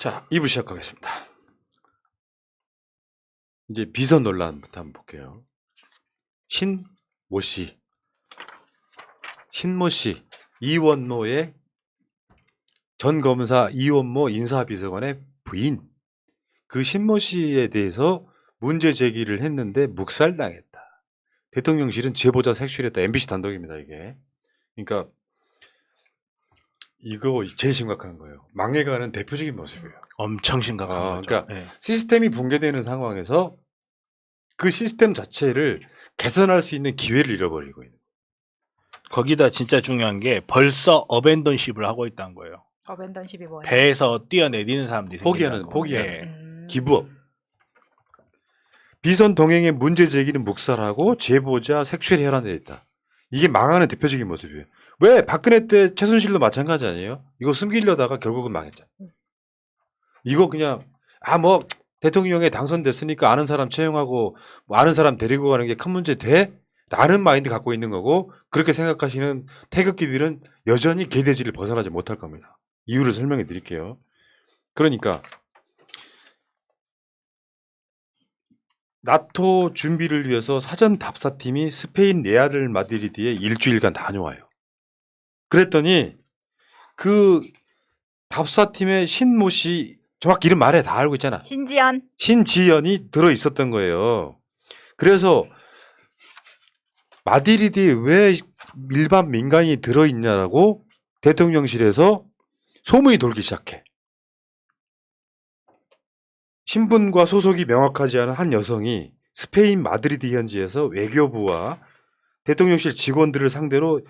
자, 2부 시작하겠습니다. 이제 비선 논란부터 한번 볼게요. 신모 씨, 이원모의 전 검사 이원모 인사비서관의 부인, 그 신모 씨에 대해서 문제 제기를 했는데 묵살당했다. 대통령실은 제보자 색출했다. MBC 단독입니다, 이게. 그러니까 이거 제일 심각한 거예요. 망해가는 대표적인 모습이에요. 엄청 심각한 거죠. 그러니까 네. 시스템이 붕괴되는 상황에서 그 시스템 자체를 개선할 수 있는 기회를 잃어버리고 있는. 거기다 진짜 중요한 게 벌써 어벤던십을 하고 있다는 거예요. 어벤던십이 뭐예요? 배에서 뛰어내리는 사람들이 포기하는 생긴다고. 포기하는 기부업. 비선 동행의 문제 제기는 묵살하고 제보자 색출이 혈안되어 있다. 이게 망하는 대표적인 모습이에요. 왜 박근혜 때 최순실도 마찬가지 아니에요? 이거 숨기려다가 결국은 망했잖아. 이거 그냥 뭐 대통령에 당선됐으니까 아는 사람 채용하고 뭐 아는 사람 데리고 가는 게 큰 문제 돼? 라는 마인드 갖고 있는 거고, 그렇게 생각하시는 태극기들은 여전히 개돼지를 벗어나지 못할 겁니다. 이유를 설명해 드릴게요. 그러니까 나토 준비를 위해서 사전 답사팀이 스페인 네아들 마드리드에 일주일간 다녀와요. 그랬더니 그 답사팀의 신모 씨, 정확히 이름 말해, 다 알고 있잖아. 신지연이 들어 있었던 거예요. 그래서 마드리드에 왜 일반 민간인이 들어 있냐라고 대통령실에서 소문이 돌기 시작해. 신분과 소속이 명확하지 않은 한 여성이 스페인 마드리드 현지에서 외교부와 대통령실 직원들을 상대로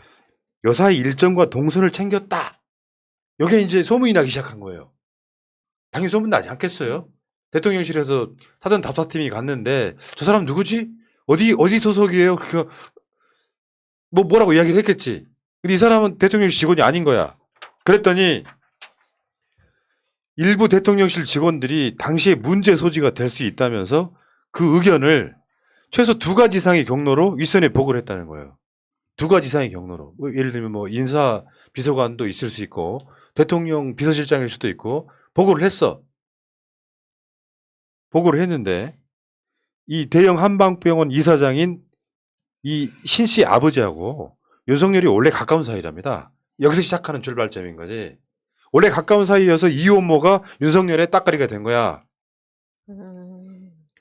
여사의 일정과 동선을 챙겼다. 여기에 이제 소문이 나기 시작한 거예요. 당연히 소문 나지 않겠어요? 대통령실에서 사전 답사팀이 갔는데 저 사람 누구지? 어디 소속이에요? 뭐라고 이야기를 했겠지. 근데 이 사람은 대통령실 직원이 아닌 거야. 그랬더니 일부 대통령실 직원들이 당시에 문제 소지가 될 수 있다면서 그 의견을 최소 2가지 이상의 경로로 윗선에 보고를 했다는 거예요. 2가지 이상의 경로로. 예를 들면 뭐 인사 비서관도 있을 수 있고 대통령 비서실장일 수도 있고 보고를 했어. 보고를 했는데 이 대형 한방병원 이사장인 이 신 씨 아버지하고 윤석열이 원래 가까운 사이랍니다. 여기서 시작하는 출발점인 거지. 원래 가까운 사이여서 이원모가 윤석열의 따까리가 된 거야.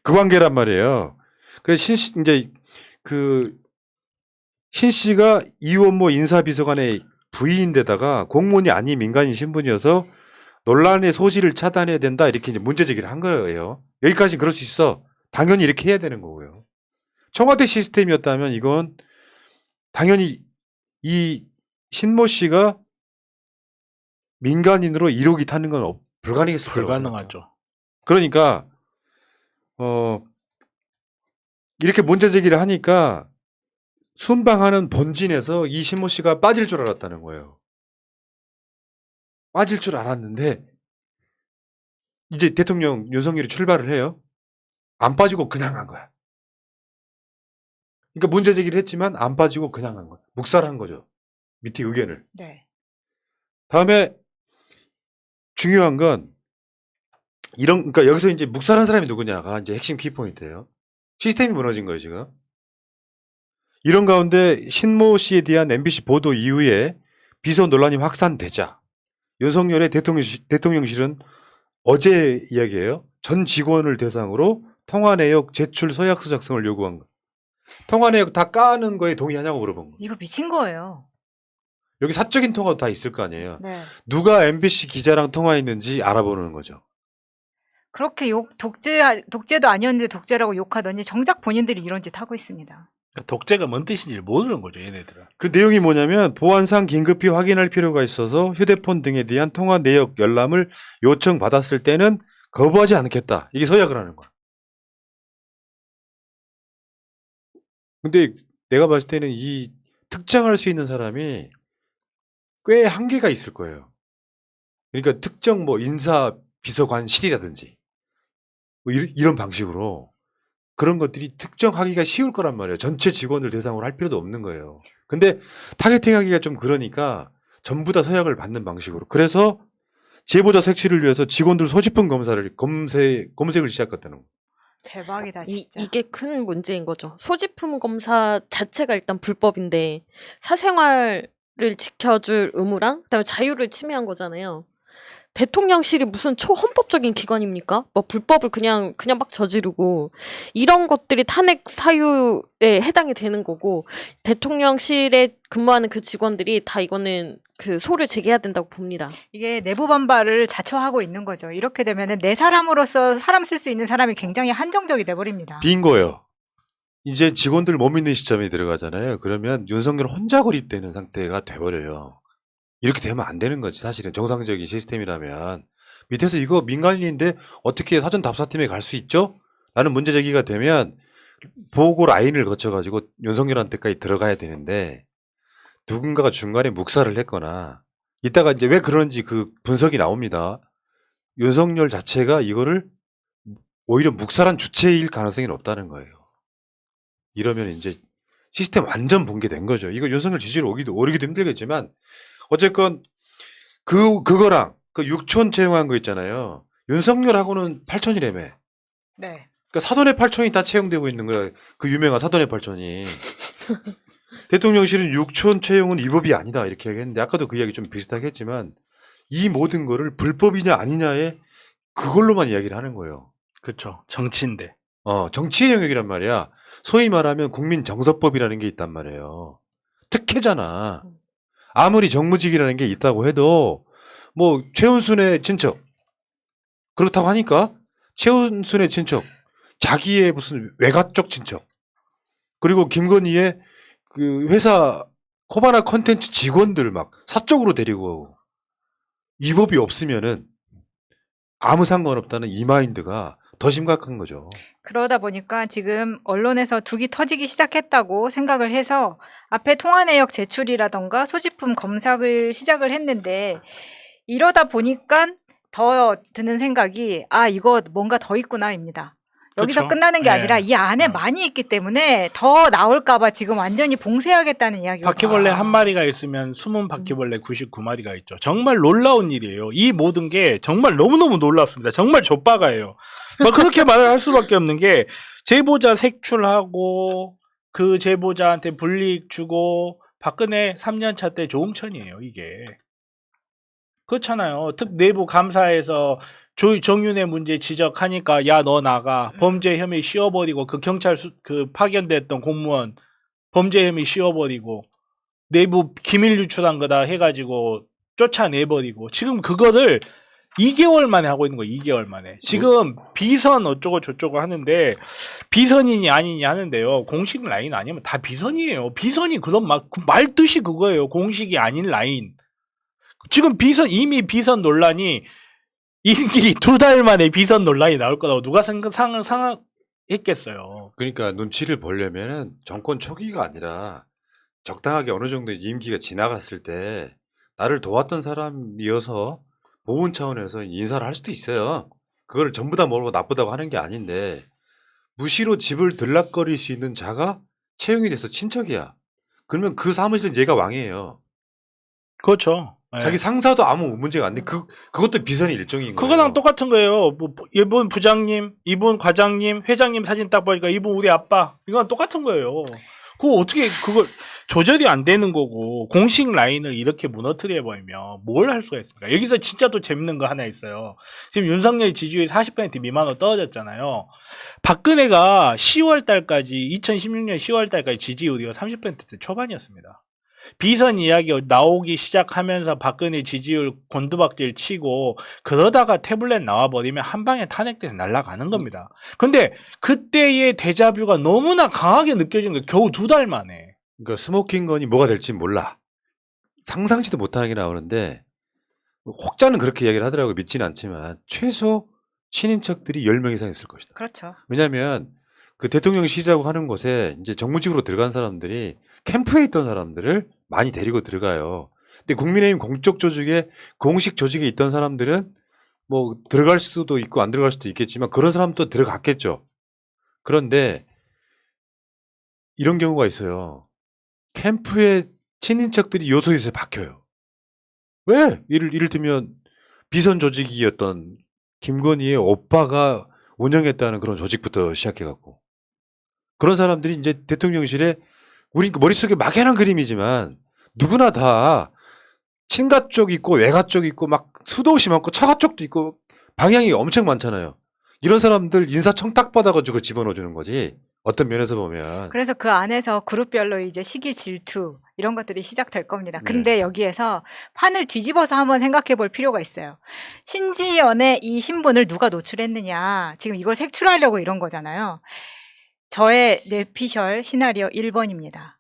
그 관계란 말이에요. 그래서 신 씨가 이원모 인사비서관의 부인인데다가 공무원이 아닌 민간인 신분이어서 논란의 소지를 차단해야 된다, 이렇게 이제 문제 제기를 한 거예요. 여기까지 그럴 수 있어. 당연히 이렇게 해야 되는 거고요. 청와대 시스템이었다면 이건 당연히 이 신모 씨가 민간인으로 1호기 타는 건 불가능했을 거라고 불가능하죠. 그러니까 이렇게 문제 제기를 하니까 순방하는 본진에서 이 신모 씨가 빠질 줄 알았다는 거예요. 빠질 줄 알았는데 이제 대통령 윤석열이 출발을 해요. 안 빠지고 그냥 한 거야. 그러니까 문제 제기를 했지만 안 빠지고 그냥 한 거야. 묵살한 거죠. 밑에 의견을. 네. 다음에 중요한 건 그러니까 여기서 이제 묵살한 사람이 누구냐가 이제 핵심 키포인트예요. 시스템이 무너진 거예요, 지금. 이런 가운데 신모 씨에 대한 MBC 보도 이후에 비서 논란이 확산되자 윤석열의 대통령실은 어제 이야기예요. 전 직원을 대상으로 통화 내역 제출 서약서 작성을 요구한 거. 통화 내역 다 까는 거에 동의하냐고 물어본 거. 이거 미친 거예요. 여기 사적인 통화도 다 있을 거 아니에요. 네. 누가 MBC 기자랑 통화했는지 알아보는 거죠. 그렇게 독재도 아니었는데 독재라고 욕하더니 정작 본인들이 이런 짓 하고 있습니다. 독재가 뭔 뜻인지 모르는 거죠, 얘네들은. 그 내용이 뭐냐면 보안상 긴급히 확인할 필요가 있어서 휴대폰 등에 대한 통화 내역 열람을 요청받았을 때는 거부하지 않겠다. 이게 서약을 하는 거야. 근데 내가 봤을 때는 이 특정할 수 있는 사람이 꽤 한계가 있을 거예요. 그러니까 특정 뭐 인사 비서관실이라든지 뭐 이런 방식으로 그런 것들이 특정하기가 쉬울 거란 말이에요. 전체 직원을 대상으로 할 필요도 없는 거예요. 근데 타겟팅하기가 좀 그러니까 전부 다 서약을 받는 방식으로. 그래서 제보자 색출을 위해서 직원들 소지품 검색을 시작했다는 거. 대박이다 진짜. 이게 큰 문제인 거죠. 소지품 검사 자체가 일단 불법인데 사생활을 지켜줄 의무랑 그다음에 자유를 침해한 거잖아요. 대통령실이 무슨 초헌법적인 기관입니까? 뭐 불법을 그냥 막 저지르고 이런 것들이 탄핵 사유에 해당이 되는 거고 대통령실에 근무하는 그 직원들이 다 이거는 그 소를 제기해야 된다고 봅니다. 이게 내부 반발을 자초하고 있는 거죠. 이렇게 되면은 내 사람으로서 사람 쓸 수 있는 사람이 굉장히 한정적이 돼버립니다. bingo요. 이제 직원들 못 믿는 시점에 들어가잖아요. 그러면 윤석열 혼자 고립되는 상태가 돼버려요. 이렇게 되면 안 되는 거지. 사실은 정상적인 시스템이라면 밑에서 이거 민간인인데 어떻게 사전 답사팀에 갈 수 있죠? 라는 문제 제기가 되면 보고 라인을 거쳐가지고 윤석열한테까지 들어가야 되는데 누군가가 중간에 묵살을 했거나 이따가 이제 왜 그런지 그 분석이 나옵니다. 윤석열 자체가 이거를 오히려 묵살한 주체일 가능성이 높다는 거예요. 이러면 이제 시스템 완전 붕괴된 거죠. 이거 윤석열 지지율 오르기도 힘들겠지만 어쨌건 그거랑 그 6천 채용한 거 있잖아요. 윤석열하고는 8천이라며. 네. 그러니까 사돈의 8천이 다 채용되고 있는 거야. 그 유명한 사돈의 8천이. 대통령실은 6천 채용은 위법이 아니다 이렇게 얘기했는데 아까도 그 이야기 좀 비슷하게 했지만 이 모든 거를 불법이냐 아니냐에 그걸로만 이야기를 하는 거예요. 그렇죠. 정치인데. 정치의 영역이란 말이야. 소위 말하면 국민정서법이라는 게 있단 말이에요. 특혜잖아. 아무리 정무직이라는 게 있다고 해도 뭐 최은순의 친척 그렇다고 하니까 최은순의 친척 자기의 무슨 외가쪽 친척 그리고 김건희의 그 회사 코바나 컨텐츠 직원들 막 사적으로 데리고 위법이 없으면은 아무 상관없다는 이 마인드가 더 심각한 거죠. 그러다 보니까 지금 언론에서 둑이 터지기 시작했다고 생각을 해서 앞에 통화 내역 제출이라던가 소지품 검색을 시작을 했는데 이러다 보니까 더 드는 생각이 이거 뭔가 더 있구나입니다. 여기서 그쵸? 끝나는 게 네. 아니라 이 안에 많이 있기 때문에 더 나올까봐 지금 완전히 봉쇄하겠다는 이야기가 바퀴벌레 한 마리가 있으면 숨은 바퀴벌레 99마리가 있죠. 정말 놀라운 일이에요. 이 모든 게 정말 너무너무 놀랍습니다. 정말 좆바가예요. 그렇게 말을 할 수밖에 없는 게 제보자 색출하고 그 제보자한테 불이익 주고 박근혜 3년차 때 조응천이에요. 이게. 그렇잖아요. 특 내부 감사에서 정윤회 문제 지적하니까 야 너 나가 범죄 혐의 씌워버리고 그 경찰 그 파견됐던 공무원 범죄 혐의 씌워버리고 내부 기밀 유출한 거다 해가지고 쫓아내버리고 지금 그거를 2개월 만에 하고 있는 거예요. 2개월 만에. 지금 비선 어쩌고 저쩌고 하는데 비선이니 아니니 하는데요. 공식 라인 아니면 다 비선이에요. 비선이 그런 말 뜻이 그거예요. 공식이 아닌 라인. 지금 이미 비선 논란이 임기 2달 만에 비선 논란이 나올 거라고 누가 상상했겠어요. 그러니까 눈치를 보려면은 정권 초기가 아니라 적당하게 어느 정도 임기가 지나갔을 때 나를 도왔던 사람이어서 보훈 차원에서 인사를 할 수도 있어요. 그걸 전부 다 모르고 나쁘다고 하는 게 아닌데 무시로 집을 들락거릴 수 있는 자가 채용이 돼서 친척이야. 그러면 그 사무실은 얘가 왕이에요. 그렇죠. 네. 자기 상사도 아무 문제가 안 돼. 그것도 비선의 일종인 거예요. 그거랑 똑같은 거예요. 뭐 이분 부장님, 이분 과장님, 회장님 사진 딱 보니까 이분 우리 아빠. 이건 똑같은 거예요. 그거 어떻게 그걸 조절이 안 되는 거고 공식 라인을 이렇게 무너뜨려 버리면 뭘 할 수가 있습니까? 여기서 진짜 또 재밌는 거 하나 있어요. 지금 윤석열 지지율이 40% 미만으로 떨어졌잖아요. 박근혜가 10월 달까지 2016년 10월 달까지 지지율이 30% 초반이었습니다. 비선 이야기 나오기 시작하면서 박근혜 지지율 곤두박질 치고 그러다가 태블릿 나와버리면 한 방에 탄핵돼서 날아가는 겁니다. 근데 그때의 데자뷰가 너무나 강하게 느껴진 거예요. 겨우 2달 만에. 그러니까 스모킹 건이 뭐가 될지 몰라. 상상치도 못하는 게 나오는데 혹자는 그렇게 이야기를 하더라고요. 믿지는 않지만 최소 친인척들이 10명 이상 있을 것이다. 그렇죠. 왜냐하면 그 대통령실이라고 하는 곳에 이제 정무직으로 들어간 사람들이 캠프에 있던 사람들을 많이 데리고 들어가요. 근데 국민의힘 공적 조직에 공식 조직에 있던 사람들은 뭐 들어갈 수도 있고 안 들어갈 수도 있겠지만 그런 사람도 들어갔겠죠. 그런데 이런 경우가 있어요. 캠프에 친인척들이 요소요소에 박혀요. 왜? 이를테면 비선 조직이었던 김건희의 오빠가 운영했다는 그런 조직부터 시작해갖고 그런 사람들이 이제 대통령실에 우리 머릿속에 막연한 그림이지만 누구나 다 친가 쪽 있고 외가 쪽 있고 막 수도 없이 많고 처가 쪽도 있고 방향이 엄청 많잖아요. 이런 사람들 인사청탁 받아가지고 집어넣어주는 거지. 어떤 면에서 보면. 그래서 그 안에서 그룹별로 이제 시기 질투 이런 것들이 시작될 겁니다. 네. 근데 여기에서 판을 뒤집어서 한번 생각해 볼 필요가 있어요. 신지연의 이 신분을 누가 노출했느냐. 지금 이걸 색출하려고 이런 거잖아요. 저의 뇌피셜 시나리오 1번입니다.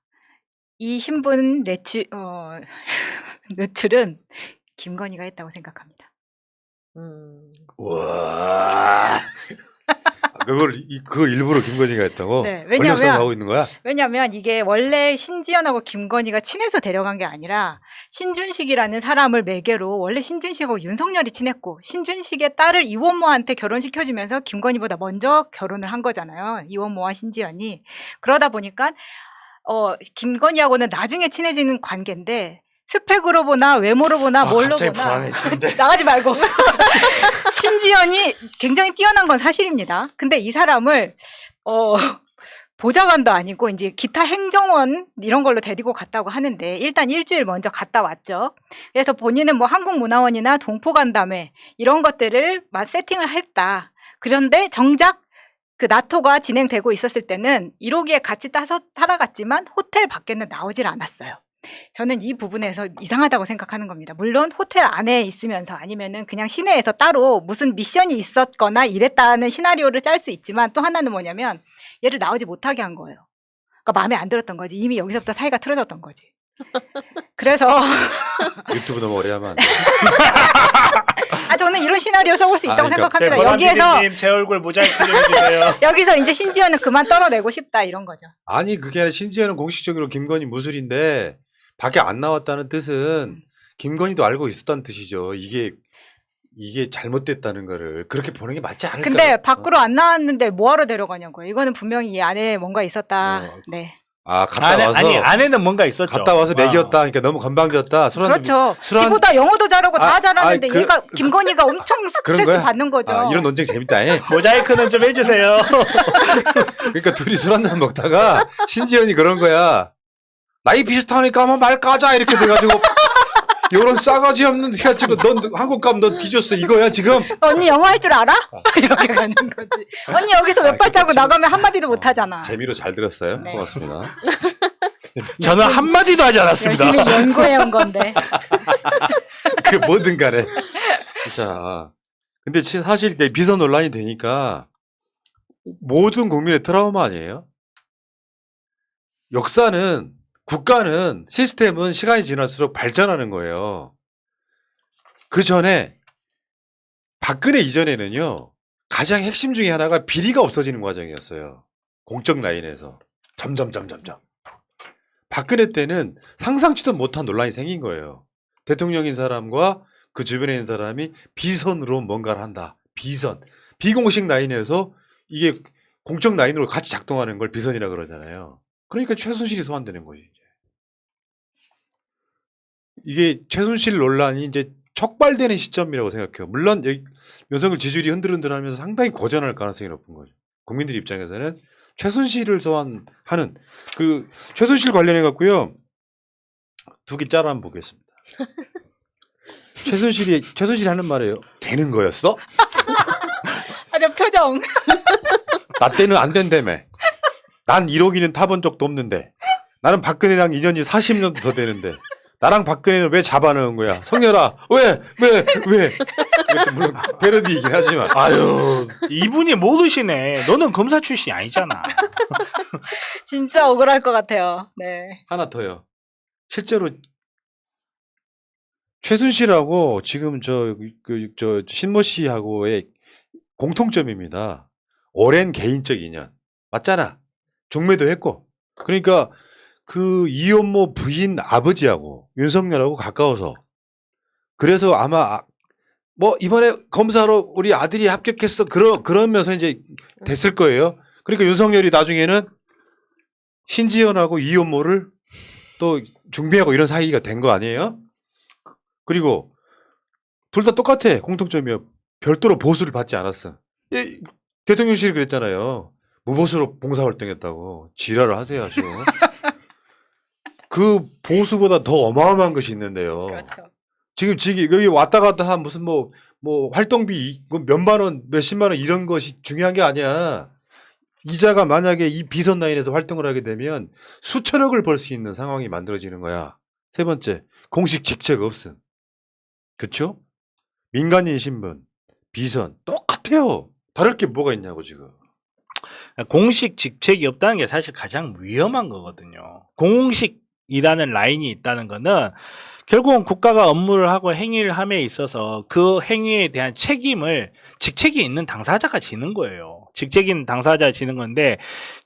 이 신분 노출은 김건희가 했다고 생각합니다. 와. 그걸 일부러 김건희가 했다고? 네, 권력성 하고 있는 거야? 왜냐면 이게 원래 신지연하고 김건희가 친해서 데려간 게 아니라 신준식이라는 사람을 매개로 원래 신준식하고 윤석열이 친했고 신준식의 딸을 이원모한테 결혼시켜주면서 김건희보다 먼저 결혼을 한 거잖아요. 이원모와 신지연이. 그러다 보니까 김건희하고는 나중에 친해지는 관계인데 스펙으로 보나 외모로 보나 뭘로 갑자기 보나 불안해지는데. 나가지 말고 신지연이 굉장히 뛰어난 건 사실입니다. 근데 이 사람을 보좌관도 아니고 이제 기타 행정원 이런 걸로 데리고 갔다고 하는데 일단 일주일 먼저 갔다 왔죠. 그래서 본인은 뭐 한국문화원이나 동포간담회 이런 것들을 세팅을 했다. 그런데 정작 그 나토가 진행되고 있었을 때는 1호기에 같이 따라갔지만 호텔 밖에는 나오질 않았어요. 저는 이 부분에서 이상하다고 생각하는 겁니다. 물론 호텔 안에 있으면서 아니면은 그냥 시내에서 따로 무슨 미션이 있었거나 이랬다는 시나리오를 짤 수 있지만 또 하나는 뭐냐면 얘를 나오지 못하게 한 거예요. 그러니까 마음에 안 들었던 거지. 이미 여기서부터 사이가 틀어졌던 거지. 그래서 유튜브 넘어가야만. 저는 이런 시나리오 써볼 수 있다고 그러니까 생각합니다. 여기에서 님, 제 얼굴 모자이크 좀 해주세요. 여기서 이제 신지연은 그만 떨어내고 싶다 이런 거죠. 아니 그게 아니라 신지연은 공식적으로 김건희 무술인데 밖에 안 나왔다는 뜻은 김건희도 알고 있었다는 뜻이죠. 이게 잘못됐다는 거를 그렇게 보는 게 맞지 않을까? 근데 밖으로 안 나왔는데 뭐하러 데려가냐고요. 이거는 분명히 이 안에 뭔가 있었다. 네. 갔다 와서 안에는 뭔가 있었죠. 갔다 와서 먹였다. 그러니까 너무 건방졌다. 그렇죠. 지보다 영어도 잘하고 다 잘하는데 그- 얘가 김건희가 엄청 그런 스트레스 거야? 받는 거죠. 이런 논쟁 재밌다. 잉? 모자이크는 좀 해주세요. 그러니까 둘이 술 한잔 먹다가 신지연이 그런 거야. 나이 비슷하니까 한번 말 까자 이렇게 돼가지고 요런 싸가지 없는 해가지고 넌 한국 가면 너 뒤졌어 이거야 지금. 언니 영어 할 줄 알아? 이렇게 가는 거지. 언니 여기서 몇 발자국 그치. 나가면 한마디도 못 하잖아. 재미로 잘 들었어요. 네. 고맙습니다. 저는 한마디도 하지 않았습니다. 열심히 연구해온 건데. 그 뭐든 간에. 자, 근데 사실 이제 비선 논란이 되니까 모든 국민의 트라우마 아니에요? 역사는 국가는 시스템은 시간이 지날수록 발전하는 거예요. 그 전에 박근혜 이전에는요 가장 핵심 중에 하나가 비리가 없어지는 과정이었어요. 공적 라인에서 점점. 박근혜 때는 상상치도 못한 논란이 생긴 거예요. 대통령인 사람과 그 주변에 있는 사람이 비선으로 뭔가를 한다. 비선. 비공식 라인에서 이게 공적 라인으로 같이 작동하는 걸 비선이라 그러잖아요. 그러니까 최순실이 소환되는 거지. 이게 최순실 논란이 이제 촉발되는 시점이라고 생각해요. 물론 윤석열 지지율이 흔들흔들하면서 상당히 고전할 가능성이 높은 거죠. 국민들 입장에서는 최순실을 소환하는 그 최순실 관련해 갖고요. 두 글자로 한번 보겠습니다. 최순실이 하는 말이에요. 되는 거였어? 저 표정. 나 때는 안 된다며. 난 1억이는 타본 적도 없는데. 나는 박근혜랑 인연이 40년도 더 되는데. 나랑 박근혜는 왜 잡아넣은 거야? 성렬아, 왜? 이것도 물론 패러디이긴 하지만. 아유, 이분이 모르시네. 너는 검사 출신이 아니잖아. 진짜 억울할 것 같아요. 네. 하나 더요. 실제로 최순실하고 지금 저 신모 씨하고의 공통점입니다. 오랜 개인적 인연. 맞잖아. 중매도 했고. 그러니까 그 이혼모 부인 아버지하고 윤석열하고 가까워서 그래서 아마 뭐 이번에 검사로 우리 아들이 합격했어 그러면서 이제 됐을 거예요. 그러니까 윤석열이 나중에는 신지연하고 이혼모를 또 중매하고 이런 사이가 된 거 아니에요? 그리고 둘 다 똑같아. 공통점이요. 별도로 보수를 받지 않았어. 대통령실이 그랬잖아요. 무보수로 봉사활동했다고. 지랄을 하세요, 아주. 그 보수보다 더 어마어마한 것이 있는데요. 그렇죠. 지금 여기 왔다 갔다 한 무슨 뭐 활동비 몇만 원, 몇십만 원 이런 것이 중요한 게 아니야. 이자가 만약에 이 비선 라인에서 활동을 하게 되면 수천억을 벌 수 있는 상황이 만들어지는 거야. 세 번째, 공식 직책 없음. 그쵸? 민간인 신분, 비선 똑같아요. 다를 게 뭐가 있냐고 지금. 공식 직책이 없다는 게 사실 가장 위험한 거거든요. 공식이라는 라인이 있다는 거는 결국은 국가가 업무를 하고 행위를 함에 있어서 그 행위에 대한 책임을 직책이 있는 당사자가 지는 거예요. 직책이 있는 당사자가 지는 건데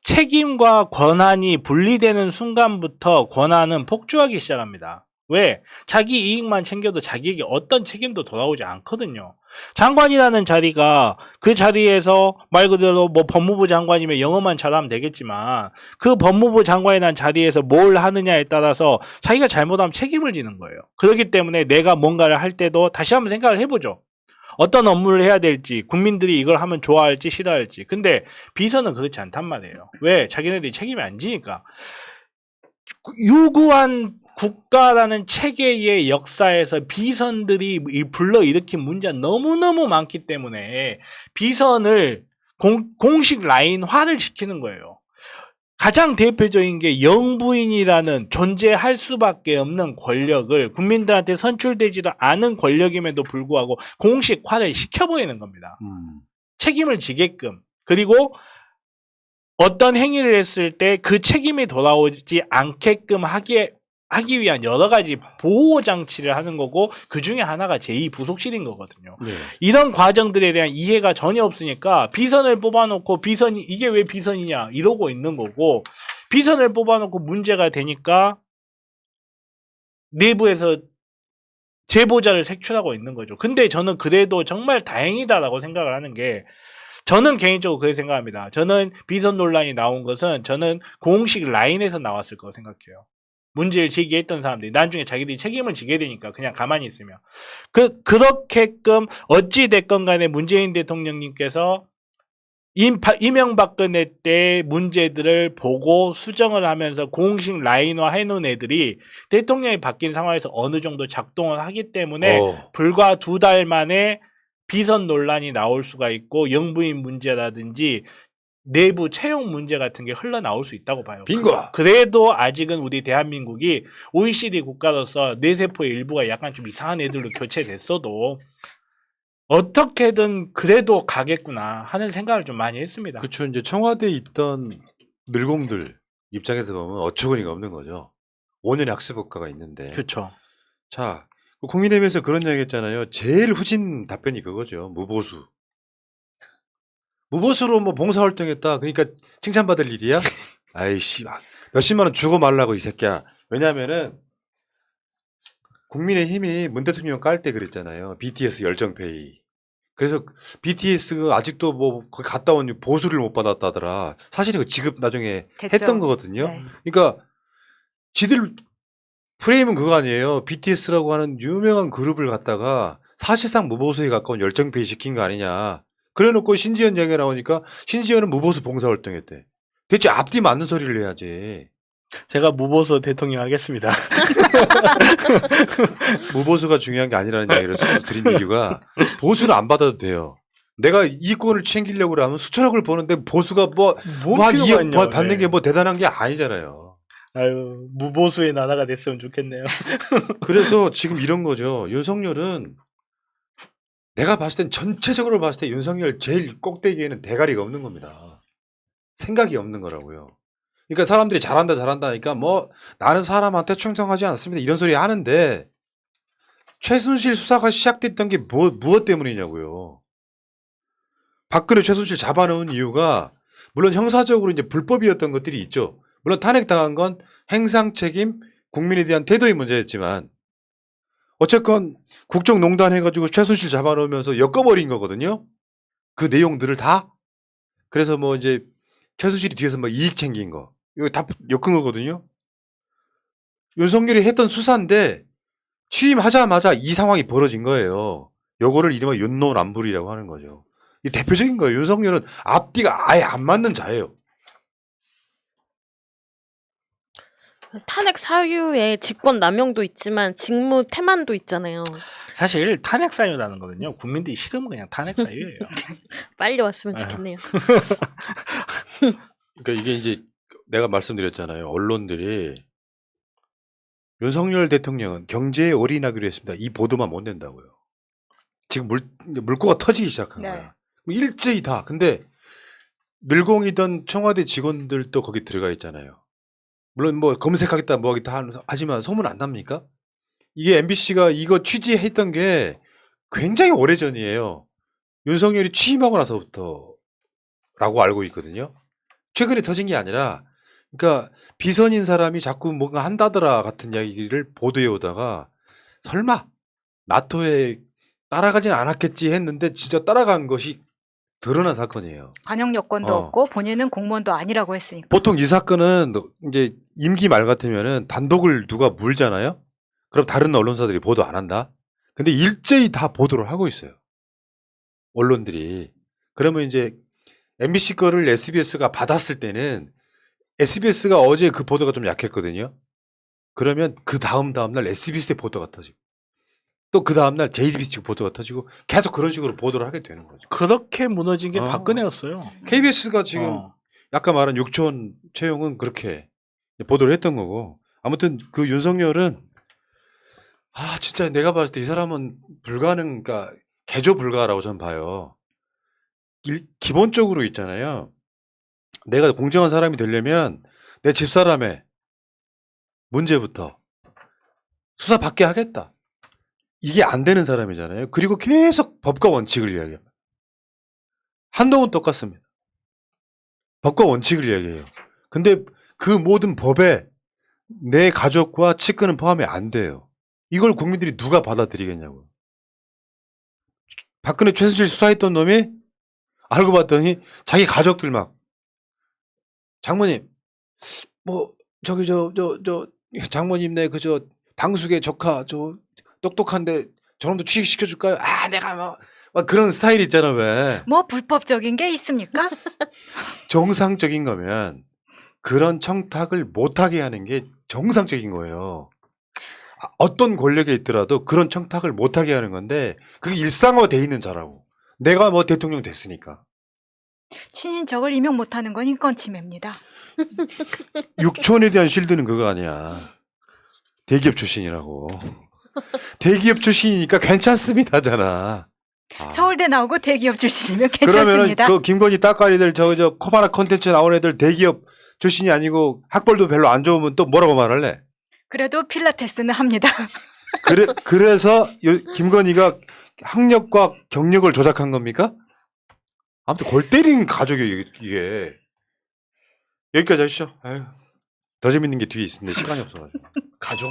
책임과 권한이 분리되는 순간부터 권한은 폭주하기 시작합니다. 왜? 자기 이익만 챙겨도 자기에게 어떤 책임도 돌아오지 않거든요. 장관이라는 자리가 그 자리에서 말 그대로 뭐 법무부 장관이면 영어만 잘하면 되겠지만 그 법무부 장관이라는 자리에서 뭘 하느냐에 따라서 자기가 잘못하면 책임을 지는 거예요. 그렇기 때문에 내가 뭔가를 할 때도 다시 한번 생각을 해보죠. 어떤 업무를 해야 될지, 국민들이 이걸 하면 좋아할지 싫어할지. 근데 비서는 그렇지 않단 말이에요. 왜? 자기네들이 책임이 안 지니까. 유구한 국가라는 체계의 역사에서 비선들이 불러일으킨 문제가 너무너무 많기 때문에 비선을 공식 라인화를 시키는 거예요. 가장 대표적인 게 영부인이라는 존재할 수밖에 없는 권력을 국민들한테 선출되지도 않은 권력임에도 불구하고 공식화를 시켜버리는 겁니다. 책임을 지게끔. 그리고 어떤 행위를 했을 때 그 책임이 돌아오지 않게끔 하기 위한 여러 가지 보호 장치를 하는 거고 그 중에 하나가 제2부속실인 거거든요. 네. 이런 과정들에 대한 이해가 전혀 없으니까 비선을 뽑아놓고 비선이 이게 왜 비선이냐 이러고 있는 거고 비선을 뽑아놓고 문제가 되니까 내부에서 제보자를 색출하고 있는 거죠. 근데 저는 그래도 정말 다행이다라고 생각을 하는 게 저는 개인적으로 그렇게 생각합니다. 저는 비선 논란이 나온 것은 저는 공식 라인에서 나왔을 거라고 생각해요. 문제를 제기했던 사람들이 나중에 자기들이 책임을 지게 되니까 그냥 가만히 있으면 그렇게끔 어찌 됐건 간에 문재인 대통령님께서 이명박근혜 때 문제들을 보고 수정을 하면서 공식 라인화 해놓은 애들이 대통령이 바뀐 상황에서 어느 정도 작동을 하기 때문에 불과 2달 만에 비선 논란이 나올 수가 있고 영부인 문제라든지 내부 채용 문제 같은 게 흘러나올 수 있다고 봐요. 빙고. 그래도 아직은 우리 대한민국이 OECD 국가로서 뇌세포의 일부가 약간 좀 이상한 애들로 교체됐어도 어떻게든 그래도 가겠구나 하는 생각을 좀 많이 했습니다. 그렇죠. 이제 청와대에 있던 늘공들 입장에서 보면 어처구니가 없는 거죠. 5년의 학습 효과가 있는데. 그렇죠. 자, 국민의힘에서 그런 이야기 했잖아요. 제일 후진 답변이 그거죠. 무보수. 무보수로 뭐 봉사활동했다. 그러니까 칭찬받을 일이야? 아이씨, 몇십만 원 주고 말라고 이 새끼야. 왜냐하면은 국민의힘이 문 대통령 깔 때 그랬잖아요. BTS 열정페이. 그래서 BTS가 아직도 뭐 거기 갔다 온 보수를 못 받았다더라. 사실은 그 지급 나중에 됐죠. 했던 거거든요. 네. 그러니까 지들 프레임은 그거 아니에요. BTS라고 하는 유명한 그룹을 갖다가 사실상 무보수에 가까운 열정페이 시킨 거 아니냐. 그래놓고 신지연 얘기가 나오니까 신지연은 무보수 봉사활동했대. 대체 앞뒤 맞는 소리를 해야지. 제가 무보수 대통령 하겠습니다. 무보수가 중요한 게 아니라는 얘기를 드린 이유가 보수는 안 받아도 돼요. 내가 이권을 챙기려고 하면 수천억을 버는데 보수가 뭐한 2억 받는 게 뭐 대단한 게 아니잖아요. 아유, 무보수의 나라가 됐으면 좋겠네요. 그래서 지금 이런 거죠. 윤석열은 내가 봤을 땐 전체적으로 봤을 때 윤석열 제일 꼭대기에는 대가리가 없는 겁니다. 생각이 없는 거라고요. 그러니까 사람들이 잘한다 하니까 뭐 나는 사람한테 충성하지 않습니다. 이런 소리 하는데 최순실 수사가 시작됐던 게 무엇 때문이냐고요. 박근혜 최순실 잡아놓은 이유가 물론 형사적으로 이제 불법이었던 것들이 있죠. 물론 탄핵당한 건 행상 책임, 국민에 대한 태도의 문제였지만 어쨌건 국정농단 해가지고 최순실 잡아놓으면서 엮어버린 거거든요. 그 내용들을 다. 그래서 뭐 이제 최순실이 뒤에서 뭐 이익 챙긴 거. 이거 다 엮은 거거든요. 윤석열이 했던 수사인데 취임하자마자 이 상황이 벌어진 거예요. 요거를 이른바 윤노남불이라고 하는 거죠. 이 대표적인 거예요. 윤석열은 앞뒤가 아예 안 맞는 자예요. 탄핵 사유에 직권 남용도 있지만 직무 태만도 있잖아요. 사실 탄핵 사유라는 거는요. 국민들이 싫으면 그냥 탄핵 사유예요. 빨리 왔으면 아유. 좋겠네요. 그러니까 이게 이제 내가 말씀드렸잖아요. 언론들이 윤석열 대통령은 경제에 올인하기로 했습니다. 이 보도만 못 낸다고요. 지금 물꼬가 터지기 시작한 네. 거야. 일제히 다. 근데 늘공이던 청와대 직원들도 거기 들어가 있잖아요. 물론 뭐 검색하겠다 뭐 하겠다 하지만 소문 안 납니까? 이게 MBC가 이거 취재했던 게 굉장히 오래전이에요. 윤석열이 취임하고 나서부터라고 알고 있거든요. 최근에 터진 게 아니라 그러니까 비선인 사람이 자꾸 뭔가 한다더라 같은 이야기를 보도해 오다가 설마 나토에 따라가진 않았겠지 했는데 진짜 따라간 것이 드러난 사건이에요. 관영 여건도 어. 없고 본인은 공무원도 아니라고 했으니까. 보통 이 사건은 이제 임기 말 같으면은 단독을 누가 물잖아요. 그럼 다른 언론사들이 보도 안 한다. 근데 일제히 다 보도를 하고 있어요. 언론들이. 그러면 이제 MBC 거를 SBS가 받았을 때는 SBS가 어제 그 보도가 좀 약했거든요. 그러면 그 다음날 SBS의 보도가 터지고 또 그 다음날 JTBC 보도가 터지고 계속 그런 식으로 보도를 하게 되는 거죠. 그렇게 무너진 게 어. 박근혜였어요. KBS가 지금 어. 아까 말한 육촌 채용은 그렇게 보도를 했던 거고 아무튼 그 윤석열은 진짜 내가 봤을 때 이 사람은 그러니까 개조 불가라고 전 봐요. 기본적으로 있잖아요. 내가 공정한 사람이 되려면 내 집사람의 문제부터 수사받게 하겠다. 이게 안 되는 사람이잖아요. 그리고 계속 법과 원칙을 이야기합니다. 한동훈 똑같습니다. 법과 원칙을 이야기해요. 근데 그 모든 법에 내 가족과 측근은 포함이 안 돼요. 이걸 국민들이 누가 받아들이겠냐고요. 박근혜 최순실 수사했던 놈이 알고 봤더니 자기 가족들 막 장모님 뭐 저기 저 장모님 내 그 당숙의 조카 똑똑한데 저놈도 취직시켜 줄까요? 내가 막 그런 스타일 있잖아 왜. 뭐 불법적인 게 있습니까? 정상적인 거면 그런 청탁을 못하게 하는 게 정상적인 거예요. 어떤 권력에 있더라도 그런 청탁을 못하게 하는 건데 그게 일상화돼 있는 자라고. 내가 뭐 대통령 됐으니까. 친인척을 임용 못하는 건 인권 침해입니다. 육촌에 대한 실드는 그거 아니야. 대기업 출신이라고. 대기업 출신이니까 괜찮습니다잖아. 서울대 나오고 대기업 출신이면 그러면은 괜찮습니다. 그 김건희 따까리들 저 코바나 컨텐츠 나온 애들 대기업 출신이 아니고 학벌도 별로 안 좋으면 또 뭐라고 말할래? 그래도 필라테스는 합니다. 그래서 김건희가 학력과 경력을 조작한 겁니까? 아무튼 골 때린 가족이 이게. 여기까지 하시죠. 아유, 더 재밌는 게 뒤에 있습니다. 시간이 없어가지고. 가족